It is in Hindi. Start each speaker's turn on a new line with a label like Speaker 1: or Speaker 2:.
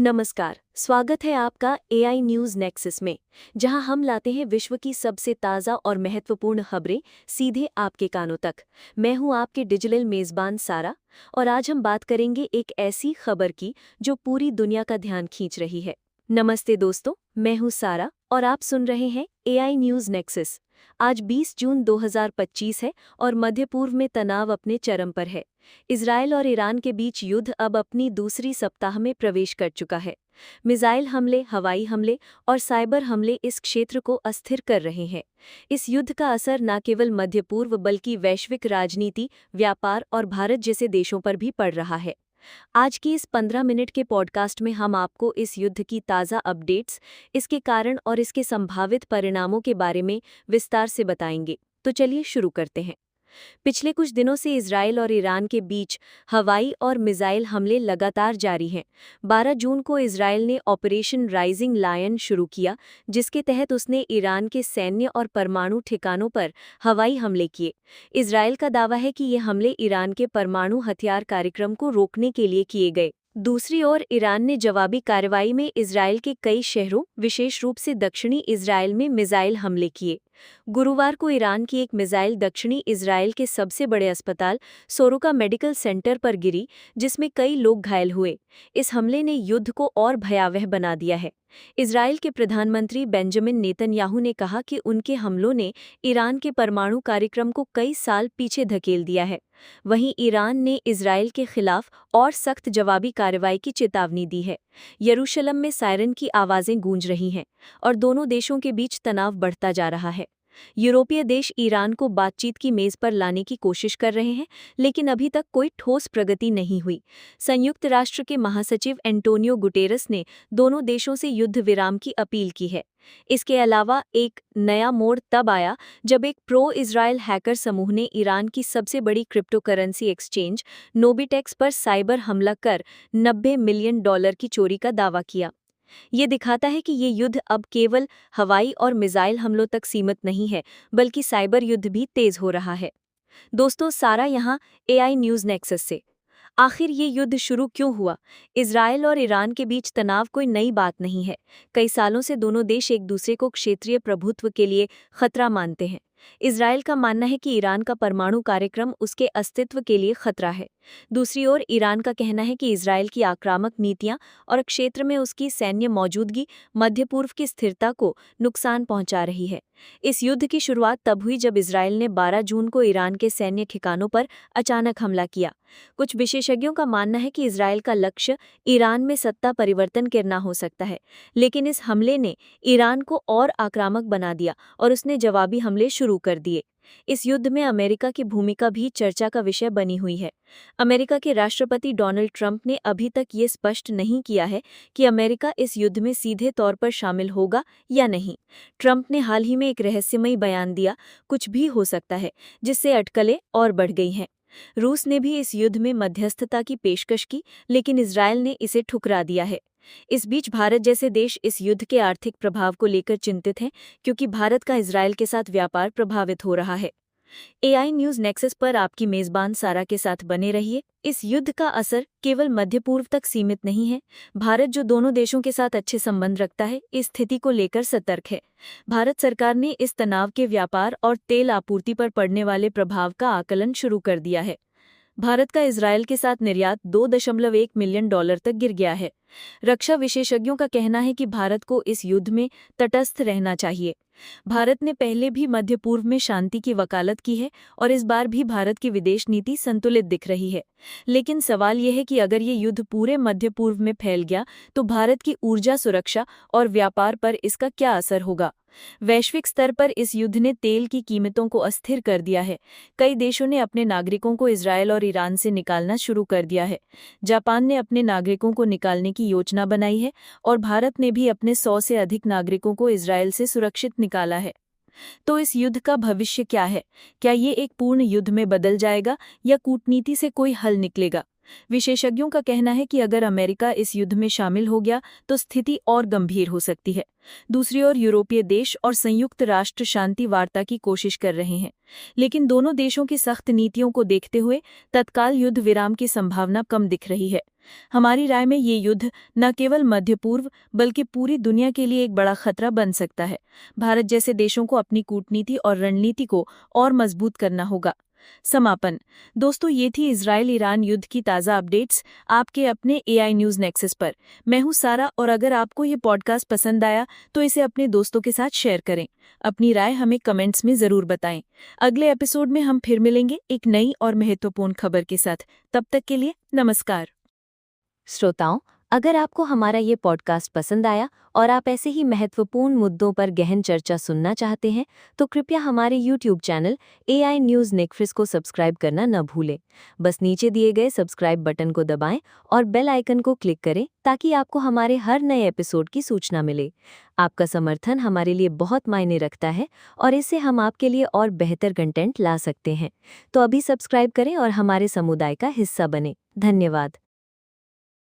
Speaker 1: नमस्कार, स्वागत है आपका एआई न्यूज़ नेक्सस में, जहां हम लाते हैं विश्व की सबसे ताज़ा और महत्वपूर्ण खबरें सीधे आपके कानों तक। मैं हूं आपके डिजिटल मेज़बान सारा, और आज हम बात करेंगे एक ऐसी खबर की जो पूरी दुनिया का ध्यान खींच रही है। नमस्ते दोस्तों, मैं हूं सारा और आप सुन रहे हैं एआई न्यूज़ नेक्सस। आज 20 जून 2025 है और मध्य पूर्व में तनाव अपने चरम पर है। इजरायल और ईरान के बीच युद्ध अब अपनी दूसरी सप्ताह में प्रवेश कर चुका है। मिसाइल हमले, हवाई हमले और साइबर हमले इस क्षेत्र को अस्थिर कर रहे हैं। इस युद्ध का असर न केवल मध्य पूर्व बल्कि वैश्विक राजनीति, व्यापार और भारत जैसे देशों पर भी पड़ रहा है। आज की इस 15 मिनट के पॉडकास्ट में हम आपको इस युद्ध की ताज़ा अपडेट्स, इसके कारण और इसके संभावित परिणामों के बारे में विस्तार से बताएंगे। तो चलिए शुरू करते हैं। पिछले कुछ दिनों से इजरायल और ईरान के बीच हवाई और मिसाइल हमले लगातार जारी हैं। 12 जून को इजरायल ने ऑपरेशन राइजिंग लायन शुरू किया, जिसके तहत उसने ईरान के सैन्य और परमाणु ठिकानों पर हवाई हमले किए। इजरायल का दावा है कि ये हमले ईरान के परमाणु हथियार कार्यक्रम को रोकने के लिए किए गए। दूसरी ओर ईरान ने जवाबी कार्रवाई में इजरायल के कई शहरों, विशेष रूप से दक्षिणी इजरायल में मिसाइल हमले किए। गुरुवार को ईरान की एक मिसाइल दक्षिणी इजरायल के सबसे बड़े अस्पताल सोरोका मेडिकल सेंटर पर गिरी, जिसमें कई लोग घायल हुए। इस हमले ने युद्ध को और भयावह बना दिया है। इजरायल के प्रधानमंत्री बेंजामिन नेतन्याहू ने कहा कि उनके हमलों ने ईरान के परमाणु कार्यक्रम को कई साल पीछे धकेल दिया है। वहीं ईरान ने इजरायल के खिलाफ और सख्त जवाबी कार्रवाई की चेतावनी दी है। यरूशलेम में सायरन की आवाज़ें गूंज रही हैं और दोनों देशों के बीच तनाव बढ़ता जा रहा है। यूरोपीय देश ईरान को बातचीत की मेज पर लाने की कोशिश कर रहे हैं, लेकिन अभी तक कोई ठोस प्रगति नहीं हुई। संयुक्त राष्ट्र के महासचिव एंटोनियो गुटेरस ने दोनों देशों से युद्ध विराम की अपील की है। इसके अलावा एक नया मोड़ तब आया जब एक प्रो इजराइल हैकर समूह ने ईरान की सबसे बड़ी क्रिप्टोकरेंसी एक्सचेंज नोबिटेक्स पर साइबर हमला कर $90 मिलियन की चोरी का दावा किया। ये दिखाता है कि ये युद्ध अब केवल हवाई और मिसाइल हमलों तक सीमित नहीं है, बल्कि साइबर युद्ध भी तेज हो रहा है। दोस्तों, सारा यहाँ एआई न्यूज़ नेक्सस से। आखिर ये युद्ध शुरू क्यों हुआ? इजरायल और ईरान के बीच तनाव कोई नई बात नहीं है। कई सालों से दोनों देश एक दूसरे को क्षेत्रीय प्रभुत्व के लिए खतरा मानते हैं। इजरायल का मानना है कि ईरान का परमाणु कार्यक्रम उसके अस्तित्व के लिए खतरा है। दूसरी ओर ईरान का कहना है कि इजरायल की आक्रामक नीतियां और क्षेत्र में उसकी सैन्य मौजूदगी मध्य पूर्व की स्थिरता को नुकसान पहुंचा रही है। इस युद्ध की शुरुआत तब हुई जब इजरायल ने 12 जून को ईरान के सैन्य ठिकानों पर अचानक हमला किया। कुछ विशेषज्ञों का मानना है कि इजरायल का लक्ष्य ईरान में सत्ता परिवर्तन करना हो सकता है, लेकिन इस हमले ने ईरान को और आक्रामक बना दिया और उसने जवाबी हमले शुरू कर दिए। इस युद्ध में अमेरिका की भूमिका भी चर्चा का विषय बनी हुई है। अमेरिका के राष्ट्रपति डोनाल्ड ट्रंप ने अभी तक ये स्पष्ट नहीं किया है कि अमेरिका इस युद्ध में सीधे तौर पर शामिल होगा या नहीं। ट्रंप ने हाल ही में एक रहस्यमयी बयान दिया, कुछ भी हो सकता है, जिससे अटकलें और बढ़ गई हैं। रूस ने भी इस युद्ध में मध्यस्थता की पेशकश की, लेकिन इजरायल ने इसे ठुकरा दिया है। इस बीच भारत जैसे देश इस युद्ध के आर्थिक प्रभाव को लेकर चिंतित हैं, क्योंकि भारत का इजरायल के साथ व्यापार प्रभावित हो रहा है। एआई न्यूज़ नेक्सस पर आपकी मेजबान सारा के साथ बने रहिए। इस युद्ध का असर केवल मध्य पूर्व तक सीमित नहीं है। भारत, जो दोनों देशों के साथ अच्छे संबंध रखता है, इस स्थिति को लेकर सतर्क है। भारत सरकार ने इस तनाव के व्यापार और तेल आपूर्ति पर पड़ने वाले प्रभाव का आकलन शुरू कर दिया है। भारत का इजरायल के साथ निर्यात $2.1 मिलियन तक गिर गया है। रक्षा विशेषज्ञों का कहना है कि भारत को इस युद्ध में तटस्थ रहना चाहिए। भारत ने पहले भी मध्य पूर्व में शांति की वकालत की है और इस बार भी भारत की विदेश नीति संतुलित दिख रही है। लेकिन सवाल यह है कि अगर ये युद्ध पूरे मध्य पूर्व में फैल गया तो भारत की ऊर्जा सुरक्षा और व्यापार पर इसका क्या असर होगा? वैश्विक स्तर पर इस युद्ध ने तेल की कीमतों को अस्थिर कर दिया है। कई देशों ने अपने नागरिकों को इजरायल और ईरान से निकालना शुरू कर दिया है। जापान ने अपने नागरिकों को निकालने की योजना बनाई है और भारत ने भी अपने 100 से अधिक नागरिकों को इजरायल से सुरक्षित निकाला है। तो इस युद्ध का भविष्य क्या है? क्या ये एक पूर्ण युद्ध में बदल जाएगा या कूटनीति से कोई हल निकलेगा?
Speaker 2: विशेषज्ञों का कहना है कि अगर अमेरिका इस युद्ध में शामिल हो गया तो स्थिति और गंभीर हो सकती है। दूसरी ओर यूरोपीय देश और संयुक्त राष्ट्र शांति वार्ता की कोशिश कर रहे हैं, लेकिन दोनों देशों की सख्त नीतियों को देखते हुए तत्काल युद्ध विराम की संभावना कम दिख रही है। हमारी राय में ये युद्ध न केवल मध्य पूर्व बल्कि पूरी दुनिया के लिए एक बड़ा खतरा बन सकता है। भारत जैसे देशों को अपनी कूटनीति और रणनीति को और मजबूत करना होगा। समापन। दोस्तों, ये थी इजराइल ईरान युद्ध की ताज़ा अपडेट्स आपके अपने एआई न्यूज़ नेक्सस पर। मैं हूं सारा, और अगर आपको ये पॉडकास्ट पसंद आया तो इसे अपने दोस्तों के साथ शेयर करें। अपनी राय हमें कमेंट्स में ज़रूर बताएं। अगले एपिसोड में हम फिर मिलेंगे एक नई और महत्वपूर्ण खबर के साथ। तब तक के लिए नमस्कार।
Speaker 1: श्रोताओं, अगर आपको हमारा ये पॉडकास्ट पसंद आया और आप ऐसे ही महत्वपूर्ण मुद्दों पर गहन चर्चा सुनना चाहते हैं, तो कृपया हमारे YouTube channel AI news nexus को सब्सक्राइब करना न भूलें। बस नीचे दिए गए सब्सक्राइब बटन को दबाएं और बेल आइकन को क्लिक करें ताकि आपको हमारे हर नए एपिसोड की सूचना मिले। आपका समर्थन हमारे लिए बहुत मायने रखता है और इससे हम आपके लिए और बेहतर कंटेंट ला सकते हैं। तो अभी सब्सक्राइब करें और हमारे समुदाय का हिस्सा बने। धन्यवाद।